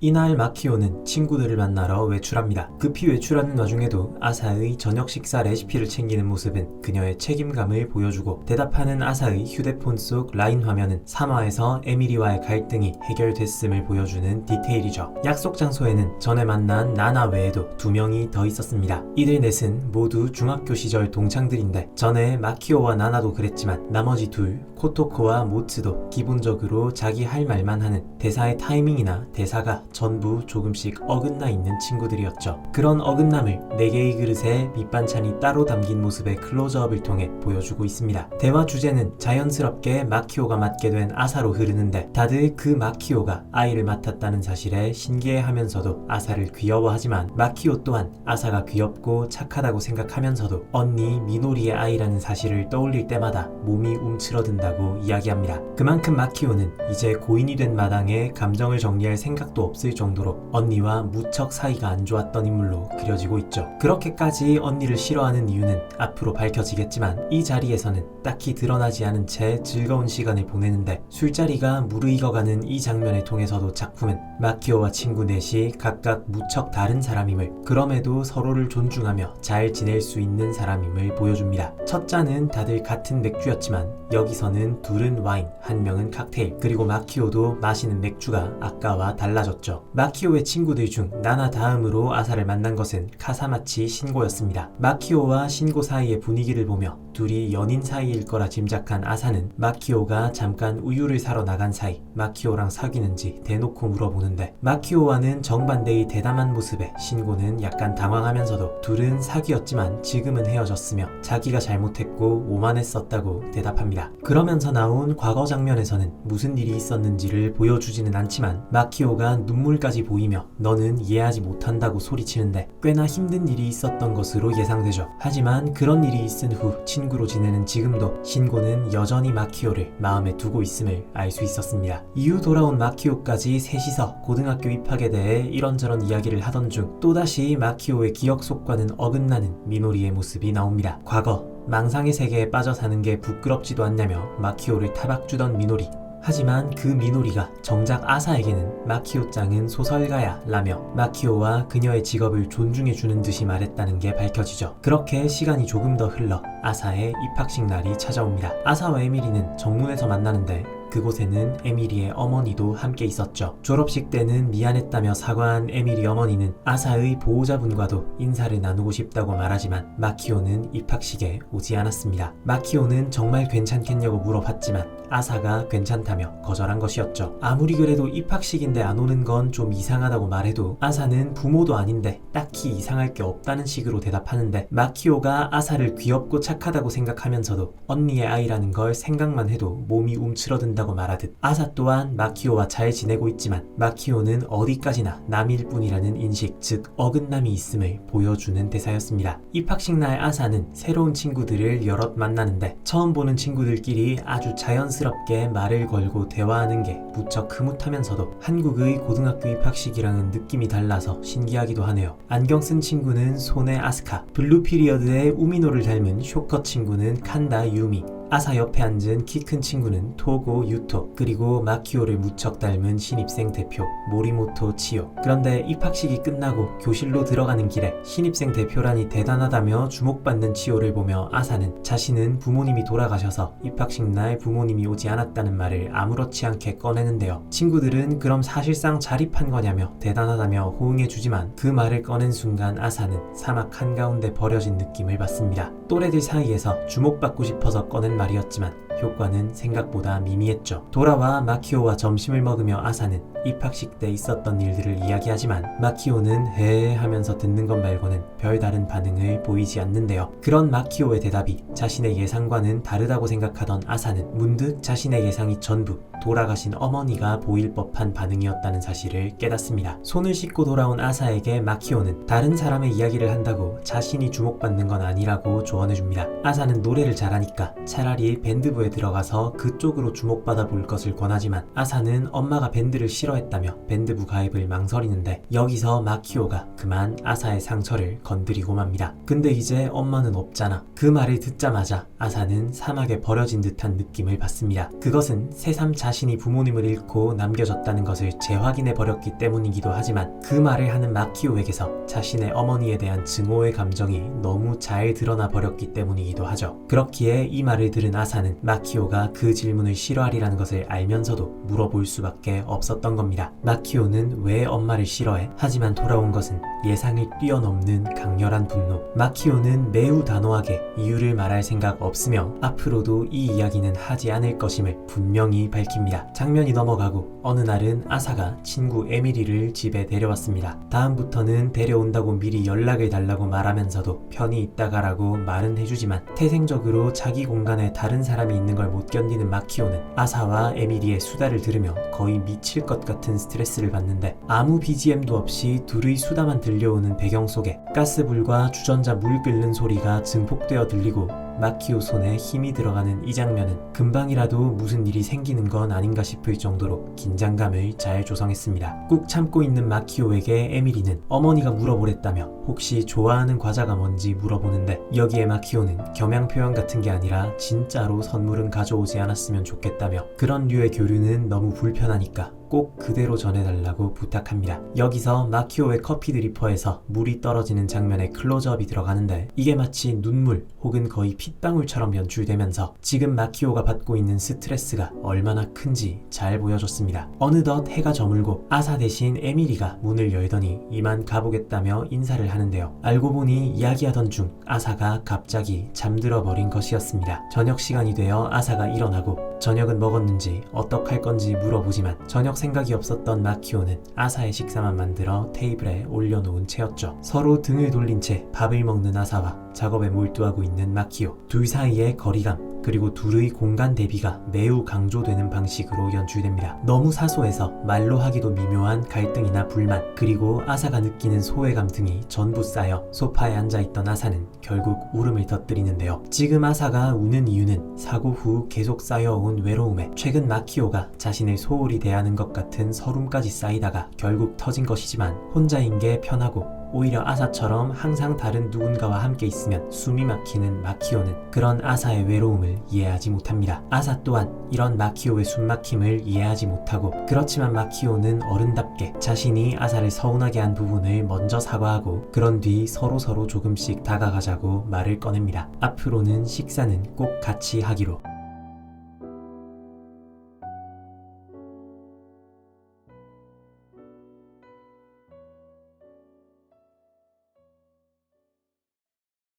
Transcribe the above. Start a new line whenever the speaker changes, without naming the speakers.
이날 마키오는 친구들을 만나러 외출합니다. 급히 외출하는 와중에도 아사의 저녁 식사 레시피를 챙기는 모습은 그녀의 책임감을 보여주고, 대답하는 아사의 휴대폰 속 라인 화면은 3화에서 에밀리와의 갈등이 해결됐음을 보여주는 디테일이죠. 약속 장소에는 전에 만난 나나 외에도 2명이 더 있었습니다. 이들 넷은 모두 중학교 시절 동창들인데, 전에 마키오와 나나도 그랬지만 나머지 둘 코토코와 모츠도 기본적으로 자기 할 말만 하는, 대사의 타이밍이나 대사가 전부 조금씩 어긋나 있는 친구들이었죠. 그런 어긋남을 4개의 그릇에 밑반찬이 따로 담긴 모습의 클로즈업을 통해 보여주고 있습니다. 대화 주제는 자연스럽게 마키오가 맡게 된 아사로 흐르는데, 다들 그 마키오가 아이를 맡았다는 사실에 신기해하면서도 아사를 귀여워하지만, 마키오 또한 아사가 귀엽고 착하다고 생각하면서도 언니 미노리의 아이라는 사실을 떠올릴 때마다 몸이 움츠러든다고 이야기합니다. 그만큼 마키오는 이제 고인이 된 마당에 감정을 정리할 생각도 없을 정도로 언니와 무척 사이가 안 좋았던 인물로 그려지고 있죠. 그렇게까지 언니를 싫어하는 이유는 앞으로 밝혀지겠지만, 이 자리에서는 딱히 드러나지 않은 채 즐거운 시간을 보내는데, 술자리가 무르익어가는 이 장면을 통해서도 작품은 마키오와 친구 넷이 각각 무척 다른 사람임을, 그럼에도 서로를 존중하며 잘 지낼 수 있는 사람임을 보여줍니다. 첫 잔은 다들 같은 맥주였지만 여기서는 둘은 와인, 한 명은 칵테일, 그리고 마키오도 마시는 맥주가 아까와 달라졌죠. 마키오의 친구들 중 나나 다음으로 아사를 만난 것은 카사마치 신고였습니다. 마키오와 신고 사이의 분위기를 보며 둘이 연인 사이일 거라 짐작한 아사는 마키오가 잠깐 우유를 사러 나간 사이 마키오랑 사귀는지 대놓고 물어보는데, 마키오와는 정반대의 대담한 모습에 신고는 약간 당황하면서도 둘은 사귀었지만 지금은 헤어졌으며 자기가 잘못했고 오만했었다고 대답합니다. 그러면서 나온 과거 장면에서는 무슨 일이 있었는지를 보여주지는 않지만 마키오가 눈물까지 보이며 너는 이해하지 못한다고 소리치는데, 꽤나 힘든 일이 있었던 것으로 예상되죠. 하지만 그런 일이 있은 후 친구로 지내는 지금도 신고는 여전히 마키오를 마음에 두고 있음을 알 수 있었습니다. 이후 돌아온 마키오까지 셋이서 고등학교 입학에 대해 이런저런 이야기를 하던 중 또다시 마키오의 기억 속과는 어긋나는 미노리의 모습이 나옵니다. 과거 망상의 세계에 빠져 사는 게 부끄럽지도 않냐며 마키오를 타박주던 미노리. 하지만 그 미노리가 정작 아사에게는 마키오짱은 소설가야 라며 마키오와 그녀의 직업을 존중해주는 듯이 말했다는 게 밝혀지죠. 그렇게 시간이 조금 더 흘러 아사의 입학식 날이 찾아옵니다. 아사와 에밀리는 정문에서 만나는데, 그곳에는 에밀리의 어머니도 함께 있었죠. 졸업식 때는 미안했다며 사과한 에밀리 어머니는 아사의 보호자분과도 인사를 나누고 싶다고 말하지만 마키오는 입학식에 오지 않았습니다. 마키오는 정말 괜찮겠냐고 물어봤지만 아사가 괜찮다며 거절한 것이었죠. 아무리 그래도 입학식인데 안 오는 건 좀 이상하다고 말해도 아사는 부모도 아닌데 딱히 이상할 게 없다는 식으로 대답하는데, 마키오가 아사를 귀엽고 착하다고 생각하면서도 언니의 아이라는 걸 생각만 해도 몸이 움츠러든다고 말하듯, 아사 또한 마키오와 잘 지내고 있지만 마키오는 어디까지나 남일 뿐이라는 인식, 즉 어긋남이 있음을 보여주는 대사였습니다. 입학식 날 아사는 새로운 친구들을 여럿 만나는데, 처음 보는 친구들끼리 아주 자연스럽게 말을 걸고 대화하는 게 무척 흐뭇하면서도 한국의 고등학교 입학식이랑은 느낌이 달라서 신기하기도 하네요. 안경 쓴 친구는 손의 아스카, 블루 피리어드의 우미노를 닮은 쇼커 친구는 칸다 유미, 아사 옆에 앉은 키 큰 친구는 토고 유토, 그리고 마키오를 무척 닮은 신입생 대표 모리모토 치요. 그런데 입학식이 끝나고 교실로 들어가는 길에 신입생 대표라니 대단하다며 주목받는 치요를 보며 아사는 자신은 부모님이 돌아가셔서 입학식 날 부모님이 오지 않았다는 말을 아무렇지 않게 꺼내는데요. 친구들은 그럼 사실상 자립한 거냐며 대단하다며 호응해주지만, 그 말을 꺼낸 순간 아사는 사막 한가운데 버려진 느낌을 받습니다. 또래들 사이에서 주목받고 싶어서 꺼낸 말이었지만 효과는 생각보다 미미했죠. 돌아와 마키오와 점심을 먹으며 아사는 입학식 때 있었던 일들을 이야기하지만 마키오는 헤 하면서 듣는 것 말고는 별다른 반응을 보이지 않는데요. 그런 마키오의 대답이 자신의 예상과는 다르다고 생각하던 아사는 문득 자신의 예상이 전부 돌아가신 어머니가 보일 법한 반응이었다는 사실을 깨닫습니다. 손을 씻고 돌아온 아사에게 마키오는 다른 사람의 이야기를 한다고 자신이 주목받는 건 아니라고 조언해줍니다. 아사는 노래를 잘하니까 차라리 밴드부에 마키오에 들어가서 그쪽으로 주목받아 볼 것을 권하지만 아사는 엄마가 밴드를 싫어했다며 밴드부 가입을 망설이는데 여기서 마키오가 그만 아사의 상처를 건드리고 맙니다. 근데 이제 엄마는 없잖아. 그 말을 듣자마자 아사는 사막에 버려진 듯한 느낌을 받습니다. 그것은 새삼 자신이 부모님을 잃고 남겨졌다는 것을 재확인해 버렸기 때문이기도 하지만 그 말을 하는 마키오에게서 자신의 어머니에 대한 증오의 감정이 너무 잘 드러나 버렸기 때문이기도 하죠. 그렇기에 이 말을 들은 아사는 마키오가 그 질문을 싫어하리라는 것을 알면서도 물어볼 수밖에 없었던 겁니다. 마키오는 왜 엄마를 싫어해? 하지만 돌아온 것은 예상을 뛰어넘는 강렬한 분노. 마키오는 매우 단호하게 이유를 말할 생각 없으며 앞으로도 이 이야기는 하지 않을 것임을 분명히 밝힙니다. 장면이 넘어가고 어느 날은 아사가 친구 에미리를 집에 데려왔습니다. 다음부터는 데려온다고 미리 연락을 달라고 말하면서도 편히 있다가라고 말은 해주지만 태생적으로 자기 공간에 다른 사람이 있는 걸 못 견디는 마키오는 아사와 에미리의 수다를 들으며 거의 미칠 것 같은 스트레스를 받는데 아무 BGM도 없이 둘의 수다만 들려오는 배경 속에 가스불과 주전자 물 끓는 소리가 증폭되어 들리고 마키오 손에 힘이 들어가는 이 장면은 금방이라도 무슨 일이 생기는 건 아닌가 싶을 정도로 긴장감을 잘 조성했습니다. 꾹 참고 있는 마키오에게 에미리는 어머니가 물어보랬다며 혹시 좋아하는 과자가 뭔지 물어보는데 여기에 마키오는 겸양 표현 같은 게 아니라 진짜로 선물은 가져오지 않았으면 좋겠다며 그런 류의 교류는 너무 불편하니까 꼭 그대로 전해달라고 부탁합니다. 여기서 마키오의 커피 드리퍼에서 물이 떨어지는 장면에 클로즈업이 들어가는데 이게 마치 눈물 혹은 거의 핏방울처럼 연출되면서 지금 마키오가 받고 있는 스트레스가 얼마나 큰지 잘 보여줬습니다. 어느덧 해가 저물고 아사 대신 에미리가 문을 열더니 이만 가보겠다며 인사를 하는데요. 알고 보니 이야기하던 중 아사가 갑자기 잠들어 버린 것이었습니다. 저녁 시간이 되어 아사가 일어나고 저녁은 먹었는지 어떡할 건지 물어보지만 저녁 생각이 없었던 마키오는 아사의 식사만 만들어 테이블에 올려놓은 채였죠. 서로 등을 돌린 채 밥을 먹는 아사와 작업에 몰두하고 있는 마키오. 둘 사이의 거리감 그리고 둘의 공간 대비가 매우 강조되는 방식으로 연출됩니다. 너무 사소해서 말로 하기도 미묘한 갈등이나 불만 그리고 아사가 느끼는 소외감 등이 전부 쌓여 소파에 앉아있던 아사는 결국 울음을 터뜨리는데요. 지금 아사가 우는 이유는 사고 후 계속 쌓여온 외로움에 최근 마키오가 자신을 소홀히 대하는 것 같은 서름까지 쌓이다가 결국 터진 것이지만 혼자인 게 편하고 오히려 아사처럼 항상 다른 누군가와 함께 있으면 숨이 막히는 마키오는 그런 아사의 외로움을 이해하지 못합니다. 아사 또한 이런 마키오의 숨막힘을 이해하지 못하고 그렇지만 마키오는 어른답게 자신이 아사를 서운하게 한 부분을 먼저 사과하고 그런 뒤 서로 조금씩 다가가자고 말을 꺼냅니다. 앞으로는 식사는 꼭 같이 하기로.